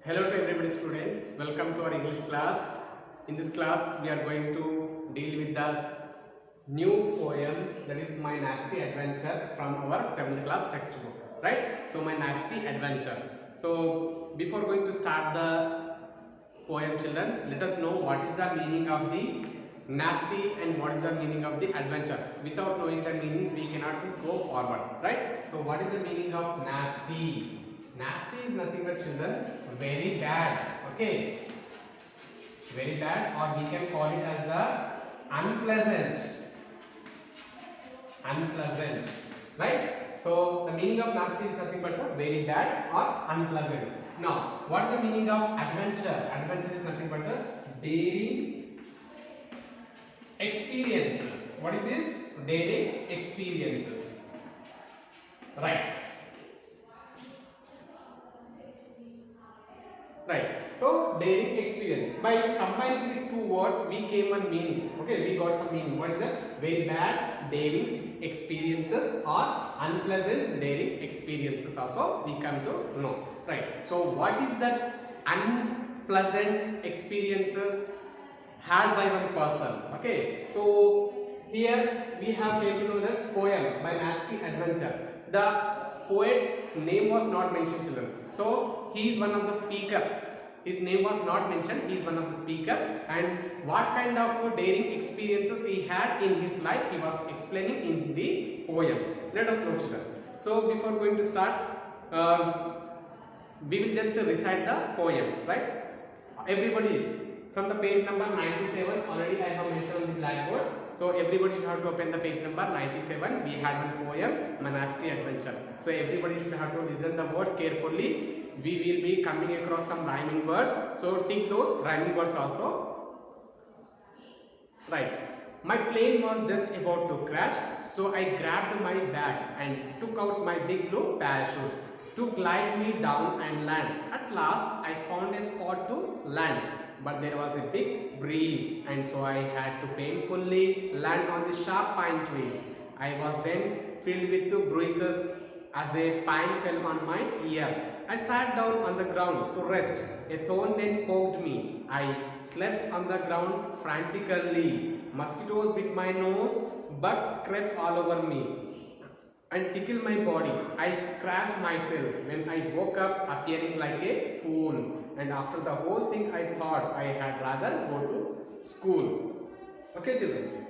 Hello to everybody students, welcome to our English class. In this class we are going to deal with the new poem, that is My Nasty Adventure, from our 7th class textbook, right? So My Nasty Adventure. So before going to start the poem, children, let us know what is the meaning of the nasty and what is the meaning of the adventure. Without knowing the meaning we cannot go forward, right? So what is the meaning of nasty? Nasty is nothing but, children, very bad, okay, very bad, or we can call it as the unpleasant, right? So the meaning of nasty is nothing but very bad or unpleasant. Now what is the meaning of adventure? Adventure is nothing but daring experiences. What is this? Daring experiences, right? Right. So daring experience. By combining these two words, we came one meaning. Okay, we got some meaning. What is that? Very bad daring experiences or unpleasant daring experiences. Also, we come to know. Right. So what is that unpleasant experiences had by one person? Okay. So here we have came to know the poem by Nasty Adventure. The poet's name was not mentioned, children. So he is one of the speaker. His name was not mentioned. He is one of the speaker, and what kind of daring experiences he had in his life, he was explaining in the poem. Let us know, children. So before going to start, we will just recite the poem, right? Everybody, from the page number 97, already I have mentioned on the blackboard. So everybody should have to open the page number 97. We had one poem, My Nasty Adventure. So everybody should have to listen the words carefully. We will be coming across some rhyming words. So tick those rhyming words also. Right. My plane was just about to crash, so I grabbed my bag and took out my big blue parachute to glide me down and land. At last, I found a spot to land, but there was a big breeze, and so I had to painfully land on the sharp pine trees. I was then filled with bruises as a pine fell on my ear. I sat down on the ground to rest. A thorn then poked me. I slept on the ground frantically. Mosquitoes bit my nose, bugs crept all over me and tickled my body. I scratched myself when I woke up appearing like a fool. And after the whole thing, I thought I had rather go to school. Okay, children.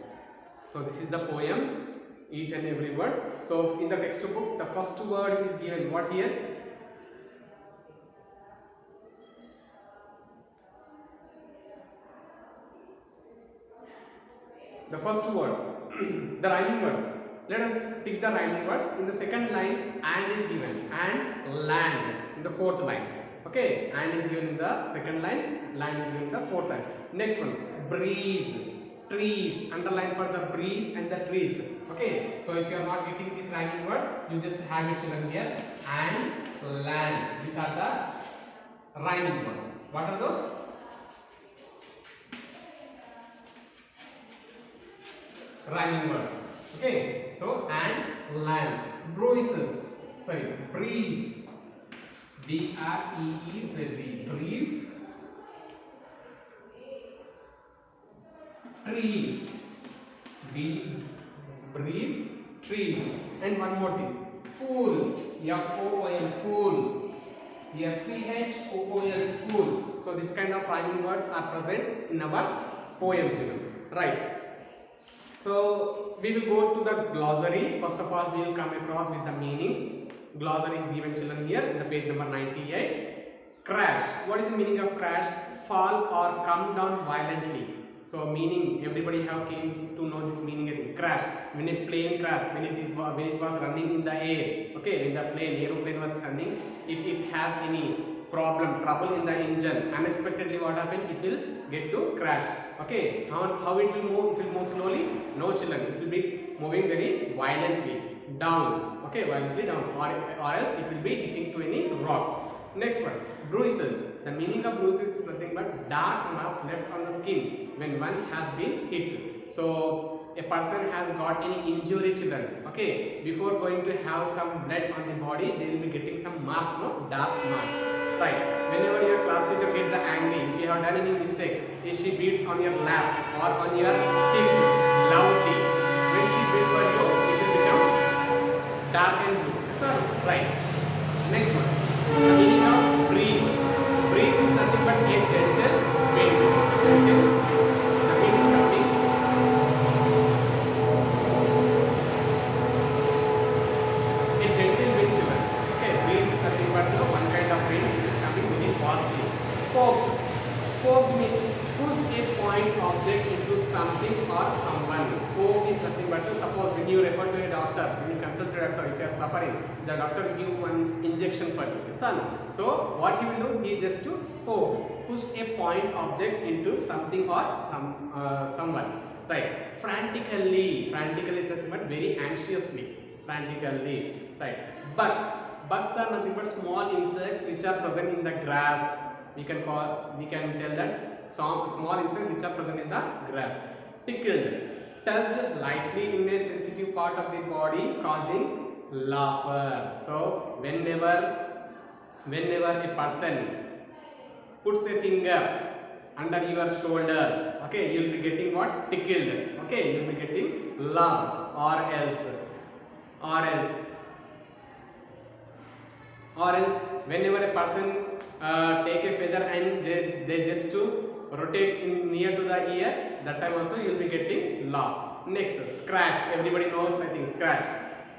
So this is the poem, each and every word. So in the textbook, the first word is given. What here? The first word, the rhyming words. Let us tick the rhyming words. In the second line, and is given, and land in the fourth line. Okay, and is given in the second line, land is given in the fourth line. Next one, breeze, trees, underline for the breeze and the trees. Okay, so if you are not getting these rhyming words, you just have it written here, and land. These are the rhyming words. What are those? Rhyming words. Okay, so and land, bruises, sorry, breeze, B-R-E-E-Z-E, breeze, trees, breeze, trees, and one more thing, fool, F-O-O-L, fool, S-C-H-O-O-L, school. So this kind of rhyming words are present in our poem, right? So we will go to the glossary. First of all, we will come across with the meanings. Glossary is given, children, here in the page number 98. Crash. What is the meaning of crash? Fall or come down violently. So meaning, everybody have came to know this meaning. I think crash. When a plane crash, when it was running in the air. Okay, when the aeroplane was running, if it has any trouble in the engine, unexpectedly what happened? It will get to crash. Okay, how it will move? It will move slowly? No, children, it will be moving very violently down. Okay, violently down, or else it will be hitting to any rock. Next one, bruises. The meaning of bruises is nothing but dark marks left on the skin when one has been hit. So a person has got any injury, children. Okay, before going to have some blood on the body, they will be getting some marks, no, dark marks. Right. Whenever your class teacher gets the angry, if you have done any mistake, if she beats on your lap or on your cheeks loudly, when she beats for you, it will become dark and blue. Yes or no? Right. Next one. The meaning of breeze. Breeze is nothing but a gentle wind. Gentle. The wind coming. A gentle wind children. Okay. Breeze is nothing but the one kind of wind which is coming very fastly. Poked. Poked means pushed a point object into something or someone. Poke is nothing but suppose when you refer to a doctor, when you consult a doctor, if you are suffering, the doctor will give one injection for you. Yes or no? So what he will do? He just to poke, push a point object into something or someone. Right? Frantically. Frantically is nothing but very anxiously. Frantically. Right? Bugs. Bugs are nothing but small insects which are present in the grass. We can tell that some small insects which are present in the grass. Tickled, touched lightly in a sensitive part of the body, causing laughter. So whenever a person puts a finger under your shoulder, okay, you will be getting what? Tickled. Okay, you will be getting laugh, or else whenever a person take a feather and they just to rotate in near to the ear, that time also you will be getting laugh. Next, scratch. Everybody knows, I think, scratch.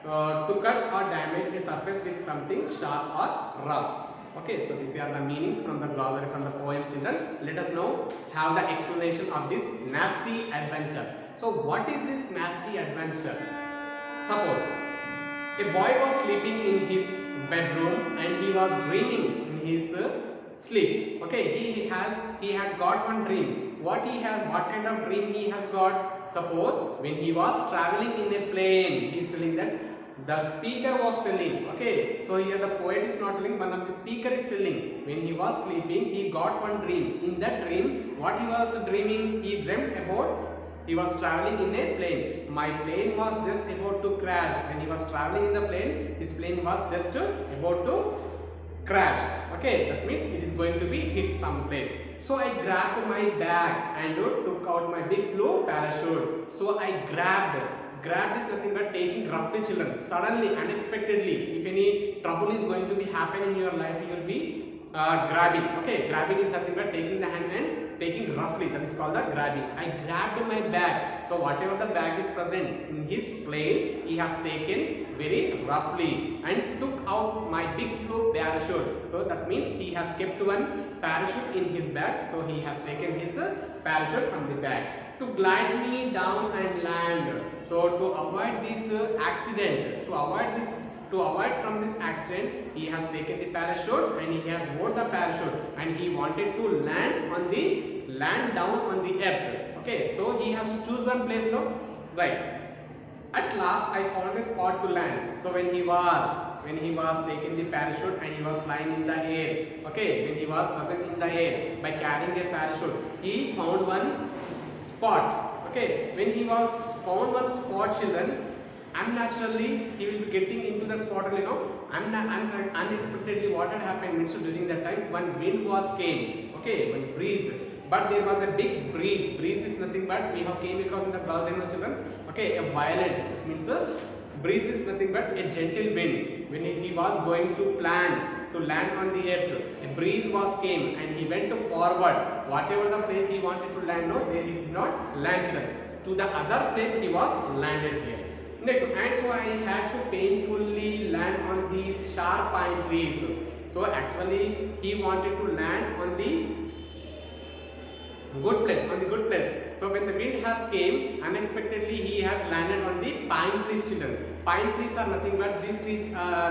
To cut or damage a surface with something sharp or rough. Okay, so these are the meanings from the glossary, from the poem, children. Let us now have the explanation of this nasty adventure. So what is this nasty adventure? Suppose a boy was sleeping in his bedroom and he was dreaming in his sleep. Okay, he had got one dream. What kind of dream he has got? Suppose when he was traveling in a plane, he is telling that the speaker was telling. Okay, so here the poet is not telling, but the speaker is telling. When he was sleeping, he got one dream. In that dream, what he was dreaming? He dreamt about he was traveling in a plane. My plane was just about to crash. When he was traveling in the plane, his plane was just about to crash. Okay, that means it is going to be hit someplace. So I grabbed my bag and took out my big blue parachute. So I grabbed is nothing but taking roughly, children. Suddenly, unexpectedly, if any trouble is going to be happen in your life, you will be grabbing. Okay, grabbing is nothing but taking the hand and taking roughly. That is called the grabbing. I grabbed my bag. So whatever the bag is present in his plane, he has taken very roughly and took out my big blue parachute. So that means he has kept one parachute in his bag. So he has taken his parachute from the bag to glide me down and land. So to avoid this accident, to avoid from this accident, he has taken the parachute and he has wore the parachute and he wanted to land down on the earth. Okay, so he has to choose one place now. Right. At last I found a spot to land. So when he was taking the parachute and he was flying in the air, okay, when he was present in the air by carrying a parachute, he found one spot. Okay, when he was found one spot, children, unnaturally he will be getting into that spot, unexpectedly what had happened means during that time one wind came, okay, one breeze, but there was a big breeze. Breeze is nothing but we have came across in the class, children. Okay, a violent means breeze is nothing but a gentle wind. When he was going to plan to land on the earth, a breeze came and he went forward. Whatever the place he wanted to land, no, they did not land, children. To the other place he was landed here. Next, and so I had to painfully land on these sharp pine trees. So actually he wanted to land on the good place, So when the wind has came, unexpectedly he has landed on the pine trees, children. Pine trees are nothing but these trees,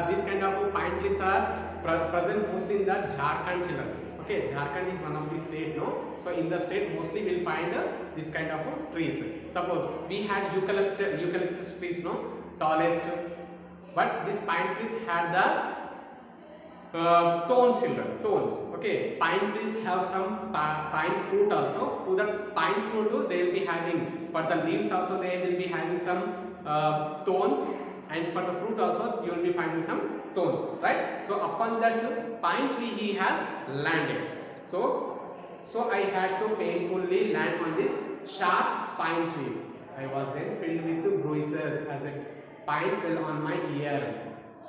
this kind of pine trees are present mostly in the Jharkhand, children. Okay, Jharkhand is one of the state, no? So in the state mostly we will find this kind of trees. Suppose we had eucalyptus trees, no? Tallest, but these pine trees had the thorns, children, thorns. Okay, pine trees have some pine fruit also. To that pine fruit they will be having, for the leaves also they will be having some thorns, and for the fruit also you will be finding some thorns, right? So upon that pine tree he has landed. So I had to painfully land on this sharp pine trees. I was then filled with bruises as a pine fell on my ear.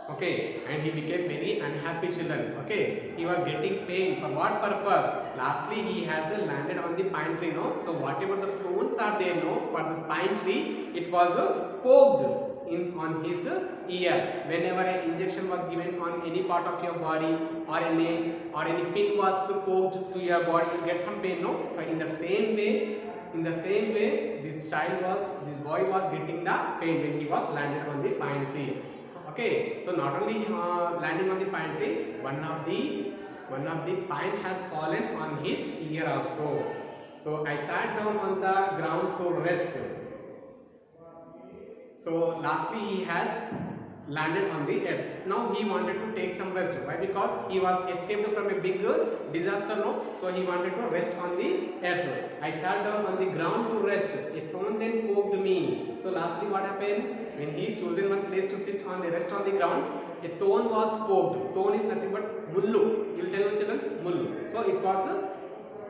Okay, and he became very unhappy children. Okay, he was getting pain. For what purpose? Lastly, he has landed on the pine tree. No, so whatever the thorns are there, no, for this pine tree, it was poked in on his ear. Whenever an injection was given on any part of your body, or any pin was poked to your body, you get some pain. No, so in the same way. This boy was getting the pain when he was landed on the pine tree. Okay, so not only landing on the pine tree, one of the pine has fallen on his ear also. So I sat down on the ground to rest. So lastly he had landed on the earth. So now he wanted to take some rest. Why? Because he was escaped from a big disaster, no? So he wanted to rest on the earth. I sat down on the ground to rest. A thorn then poked me. So lastly what happened? When he chosen one place to sit on the rest on the ground, a thorn was poked. Thorn is nothing but mullu. You will tell your children mullu. So it was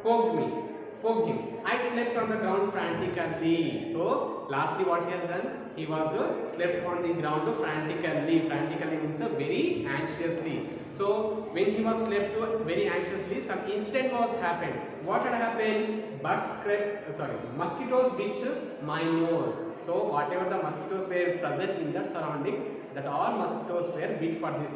poked him. I slept on the ground frantically. So lastly what he has done? He was slept on the ground frantically. Frantically means very anxiously. So when he was slept very anxiously, some incident was happened. What had happened? Mosquitoes bit my nose. So whatever the mosquitoes were present in that surroundings, that all mosquitoes were bit for this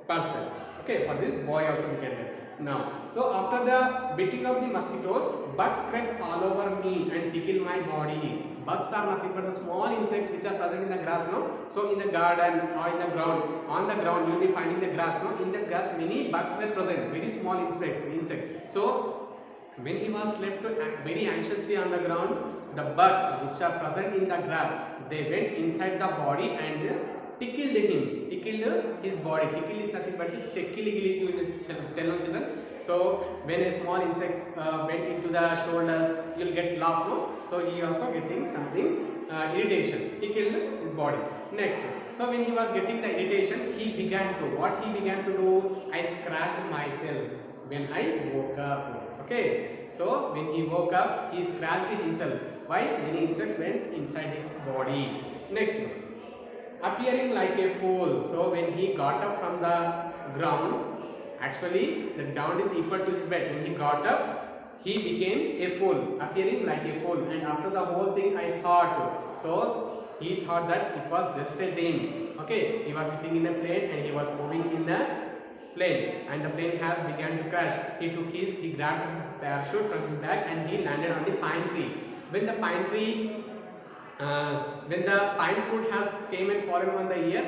person. Okay, for this boy also we can tell. Now, so after the biting of the mosquitoes, bugs crept all over me and tickled my body. Bugs are nothing but the small insects which are present in the grass, no? So in the garden or in the ground, on the ground you will be finding the grass, no? In the grass many bugs were present, very small insect. So when he was slept very anxiously on the ground, the bugs which are present in the grass, they went inside the body and tickled his body. Tickle is nothing but checkily, you will tell children. So when a small insect went into the shoulders, you will get laugh, no? So he also getting something irritation, tickled his body. Next, so when he was getting the irritation, what he began to do? I scratched myself when I woke up. Okay, so when he woke up, he scratched himself. Why? Many insects went inside his body. Next, appearing like a fool. So when he got up from the ground, actually the ground is equal to his bed. When he got up, he became a fool, appearing like a fool. And after the whole thing, I thought, so he thought that it was just a dream. Okay, he was sitting in a plane and he was moving in the plane, and the plane has began to crash. He grabbed his parachute from his bag and he landed on the pine tree. When the pine fruit has came and fallen on the ear,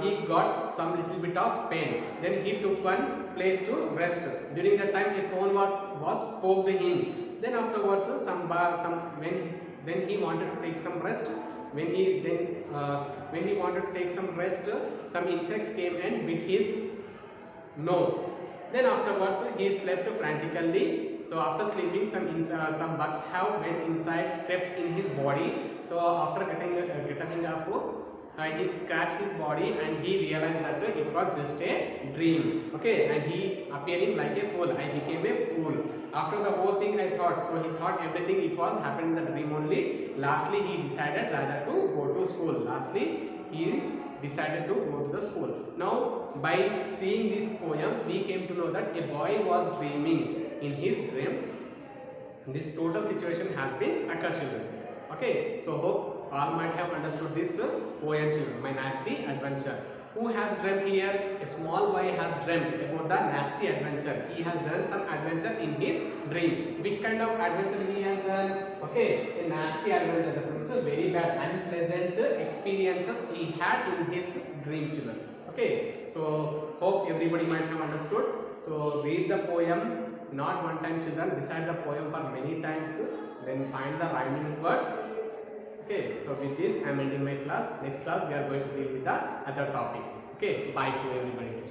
he got some little bit of pain. Then he took one place to rest. During that time, a thorn was poked him. Then afterwards, when he wanted to take some rest, when he wanted to take some rest, some insects came and bit his nose. Then afterwards, he slept frantically. So after sleeping, some bugs have went inside, crept in his body. So after getting up, he scratched his body and he realized that it was just a dream. Okay, and he appearing like a fool. I became a fool. After the whole thing, I thought. So he thought everything it was happened in the dream only. Lastly, he decided rather to go to school. Lastly, he decided to go to the school. Now, by seeing this poem, we came to know that a boy was dreaming. In his dream, this total situation has been occurred, children. Okay, so hope all might have understood this poem, children. My nasty adventure. Who has dreamt here? A small boy has dreamt about the nasty adventure. He has done some adventure in his dream. Which kind of adventure he has done? Okay, a nasty adventure. That means very bad, unpleasant experiences he had in his dream, children. Okay, so hope everybody might have understood. So read the poem. Not one time, children, recite the poem for many times, then find the rhyming words. Okay, so with this I am ending my class. Next class we are going to deal with the other topic. Okay, bye to everybody.